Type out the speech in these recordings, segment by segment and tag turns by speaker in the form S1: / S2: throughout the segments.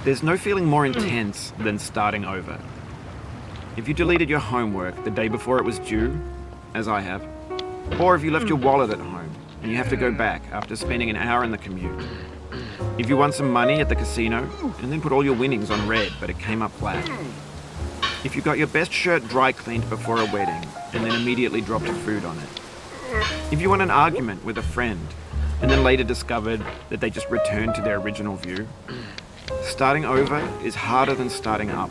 S1: There's no feeling more intense than starting over. If you deleted your homework the day before it was due, as I have, or if you left your wallet at home and you have to go back after spending an hour in the commute. If you won some money at the casino and then put all your winnings on red but it came up black. If you got your best shirt dry cleaned before a wedding and then immediately dropped food on it. If you won an argument with a friend and then later discovered that they just returned to their original view. Starting over is harder than starting up.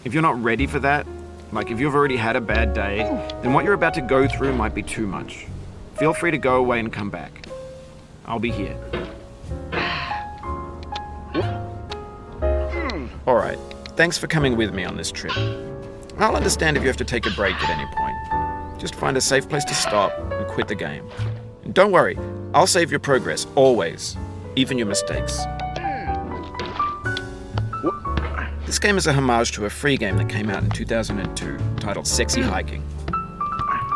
S1: If you're not ready for that, like if you've already had a bad day, then what you're about to go through might be too much. Feel free to go away and come back. I'll be here. Alright, thanks for coming with me on this trip. I'll understand if you have to take a break at any point. Just find a safe place to stop and quit the game. And don't worry, I'll save your progress, always. Even your mistakes. This game is a homage to a free game that came out in 2002, titled Sexy Hiking.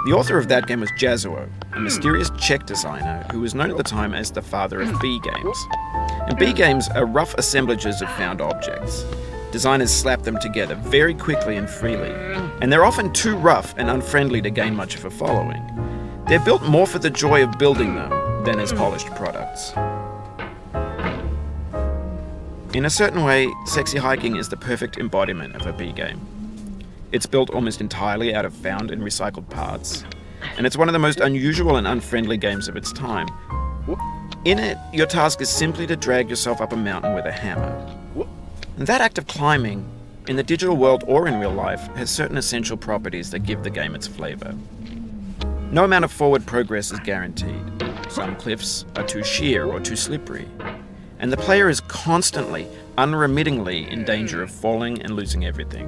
S1: The author of that game was Jazzuo, a mysterious Czech designer who was known at the time as the father of B games. And B games are rough assemblages of found objects. Designers slap them together very quickly and freely, and they're often too rough and unfriendly to gain much of a following. They're built more for the joy of building them than as polished products. In a certain way, Sexy Hiking is the perfect embodiment of a B game. It's built almost entirely out of found and recycled parts, and it's one of the most unusual and unfriendly games of its time. In it, your task is simply to drag yourself up a mountain with a hammer. And that act of climbing, in the digital world or in real life, has certain essential properties that give the game its flavor. No amount of forward progress is guaranteed. Some cliffs are too sheer or too slippery. And the player is constantly, unremittingly in danger of falling and losing everything.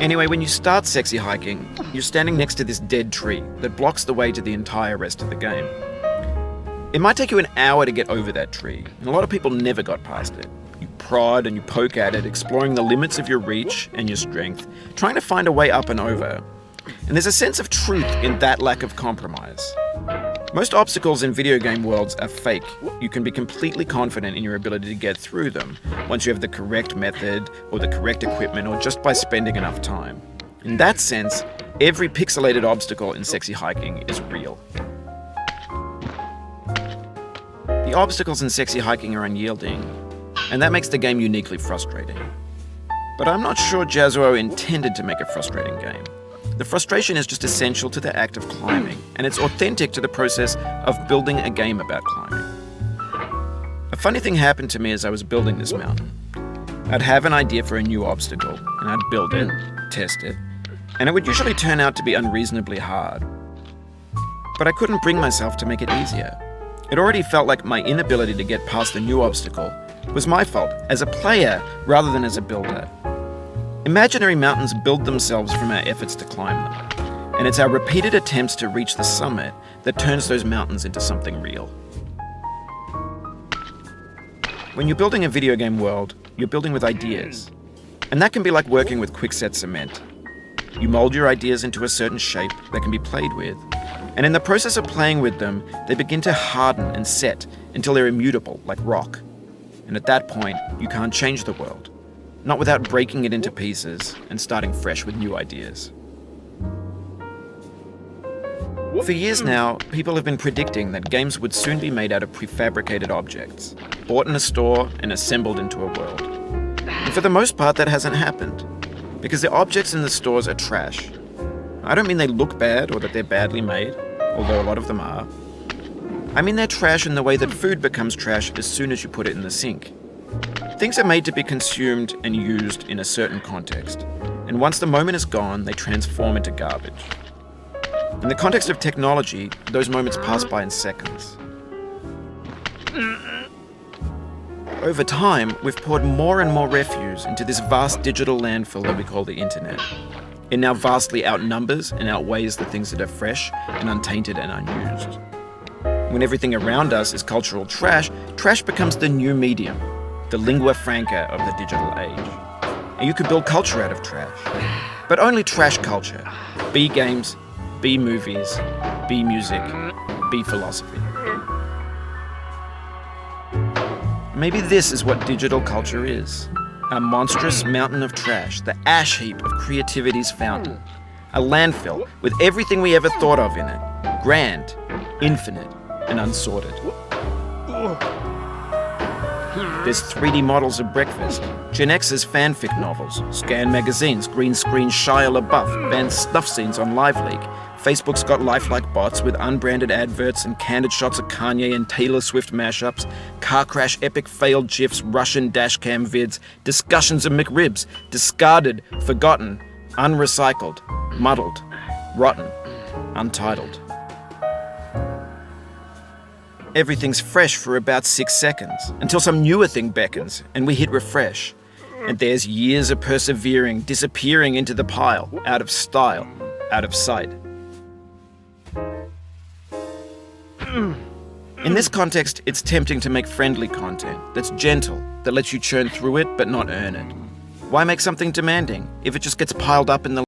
S1: Anyway, when you start Sexy Hiking, you're standing next to this dead tree that blocks the way to the entire rest of the game. It might take you an hour to get over that tree, and a lot of people never got past it. You prod and you poke at it, exploring the limits of your reach and your strength, trying to find a way up and over. And there's a sense of truth in that lack of compromise. Most obstacles in video game worlds are fake. You can be completely confident in your ability to get through them once you have the correct method or the correct equipment or just by spending enough time. In that sense, every pixelated obstacle in Sexy Hiking is real. The obstacles in Sexy Hiking are unyielding, and that makes the game uniquely frustrating. But I'm not sure Jazzuo intended to make a frustrating game. The frustration is just essential to the act of climbing, and it's authentic to the process of building a game about climbing. A funny thing happened to me as I was building this mountain. I'd have an idea for a new obstacle, and I'd build it, test it, and it would usually turn out to be unreasonably hard. But I couldn't bring myself to make it easier. It already felt like my inability to get past the new obstacle was my fault as a player rather than as a builder. Imaginary mountains build themselves from our efforts to climb them, and it's our repeated attempts to reach the summit that turns those mountains into something real. When you're building a video game world, you're building with ideas, and that can be like working with quickset cement. You mold your ideas into a certain shape that can be played with, and in the process of playing with them, they begin to harden and set until they're immutable, like rock. And at that point, you can't change the world. Not without breaking it into pieces and starting fresh with new ideas. For years now, people have been predicting that games would soon be made out of prefabricated objects, bought in a store and assembled into a world. And for the most part, that hasn't happened, because the objects in the stores are trash. I don't mean they look bad or that they're badly made, although a lot of them are. I mean they're trash in the way that food becomes trash as soon as you put it in the sink. Things are made to be consumed and used in a certain context, and once the moment is gone, they transform into garbage. In the context of technology, those moments pass by in seconds. Over time, we've poured more and more refuse into this vast digital landfill that we call the internet. It now vastly outnumbers and outweighs the things that are fresh and untainted and unused. When everything around us is cultural trash, trash becomes the new medium, the lingua franca of the digital age. And you could build culture out of trash. But only trash culture. B games, B movies, B music, B philosophy. Maybe this is what digital culture is. A monstrous mountain of trash, the ash heap of creativity's fountain. A landfill with everything we ever thought of in it. Grand, infinite, and unsorted. There's 3D models of breakfast, Gen X's fanfic novels, Scan magazines, green screen Shia LaBeouf, banned snuff scenes on LiveLeak. Facebook's got lifelike bots with unbranded adverts and candid shots of Kanye and Taylor Swift mashups, car crash epic failed GIFs, Russian dashcam vids, discussions of McRibs, discarded, forgotten, unrecycled, muddled, rotten, untitled. Everything's fresh for about 6 seconds, until some newer thing beckons, and we hit refresh. And there's years of persevering disappearing into the pile, out of style, out of sight. In this context, it's tempting to make friendly content that's gentle, that lets you churn through it but not earn it. Why make something demanding if it just gets piled up in the